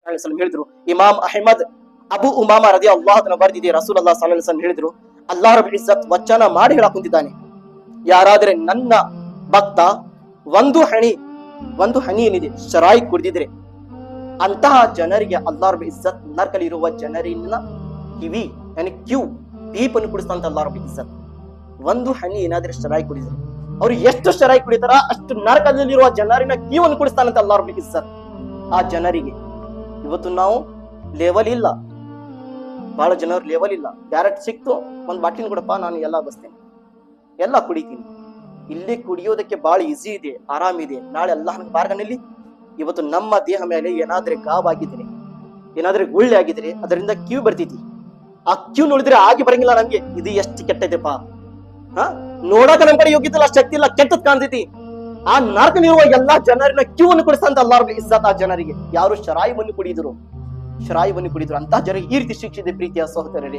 ಅಲೈಹಿ ವಸಲ್ಲಂ ಹೇಳಿದ್ರು. ಇಮಾಮ್ ಅಹ್ಮದ್ ಅಬು ಉಮಾಮ ರದಿಯಲ್ಲಾಹು ಅನ್ಹು ಬರ್ದಿದೆ, ರಸೂಲುಲ್ಲಾಹ ಸಲ್ಲಲ್ಲಾಹು ಅಲೈಹಿ ವಸಲ್ಲಂ ಹೇಳಿದ್ರು, ಅಲ್ಲಾಹ್ ರಬ್ಬುಲ್ ಇಜ್ಜತ್ ವಚನ ಮಾಡಿ ಹೇಳಕ್ ಕುಂತಿದ್ದಾನೆ, ಯಾರಾದ್ರೆ ನನ್ನ ಭಕ್ತ ಒಂದು ಹನಿ ಏನಿದೆ ಶರಾಯಿ ಕುಡಿದಿದ್ರೆ ಅಂತಹ ಜನರಿಗೆ ಅಲ್ಲಾಹ್ ರಬ್ಬುಲ್ ಇಜ್ಜತ್ ನರಕಲಿರುವ ಜನರಿನ ಕಿವಿ ಕ್ಯೂ ದೀಪನ್ನು ಕುಡಿಸ್ತಾಂತ ಅಲ್ಲಾಹ್ ರಬ್ಬುಲ್ ಇಜ್ಜತ್. ಒಂದು ಹನಿ ಏನಾದ್ರೆ ಶರಾಯಿ ಕುಡಿದ್ರೆ ಅವ್ರು ಎಷ್ಟು ಶರಾಯಿ ಕುಡಿತಾರ ಅಷ್ಟು ನರಕದಲ್ಲಿರುವ ಜನರಿನ ಕಿವನ್ನು ಕುಡಿಸ್ತಾನಂತ ಅಲ್ಲಾಹ್ ರಬ್ಬುಲ್ ಇಜ್ಜತ್. ಆ ಜನರಿಗೆ ಇವತ್ತು ನಾವು ಲೆವೆಲ್ ಇಲ್ಲ, ಬಹಳ ಜನರು ಲೆವೆಲ್ ಇಲ್ಲ, ಡೈರೆಕ್ಟ್ ಸಿಕ್ತು ಒಂದ್ ಬಾಟ್ಲಿನ ಕೊಡಪ್ಪ ನಾನು ಎಲ್ಲ ಬಸ್ತೇನೆ, ಎಲ್ಲ ಕುಡಿತೀನಿ. ಇಲ್ಲಿ ಕುಡಿಯೋದಕ್ಕೆ ಬಹಳ ಈಸಿ ಇದೆ, ಆರಾಮಿದೆ. ನಾಳೆ ಅಲ್ಲಾಹನ ಬಾರ್ಗನಲ್ಲಿ ಇವತ್ತು ನಮ್ಮ ದೇಹ ಮೇಲೆ ಏನಾದ್ರೆ ಗಾವಾಗಿದ್ರೆ, ಏನಾದ್ರೆ ಗುಳ್ಳೆ ಆಗಿದ್ರೆ ಅದರಿಂದ ಕ್ಯೂ ಬರ್ತೈತಿ. ಆ ಕ್ಯೂ ನೋಡಿದ್ರೆ ಆಗಿ ಬರಂಗಿಲ್ಲ ನಮ್ಗೆ, ಇದು ಎಷ್ಟು ಕೆಟ್ಟದೆಪ್ಪ, ನೋಡಕ ನಮ್ ಕಡೆ ಯೋಗ್ಯತೆ ಇಲ್ಲ, ಶಕ್ತಿ ಇಲ್ಲ, ಕೆಟ್ಟದ್ ಕಾಣ್ತೈತಿ. ಆ ನರಕನಿರುವ ಎಲ್ಲಾ ಜನರನ್ನ ಕ್ಯೂ ಅನ್ನು ಕೊಡಿಸ್ತಂತ ಅಲ್ಲಾಹ್ ರಬ್ಬುಲ್ ಇಜ್ಜತ್ ಆ ಜನರಿಗೆ ಯಾರು ಶರಾಯಿವನ್ನು ಕುಡಿದ್ರು ಅಂತಹ ಜನರಿಗೆ ಈ ರೀತಿ ಶಿಕ್ಷೆ ಇದೆ. ಪ್ರೀತಿಯ ಸಹೋದರರೇ,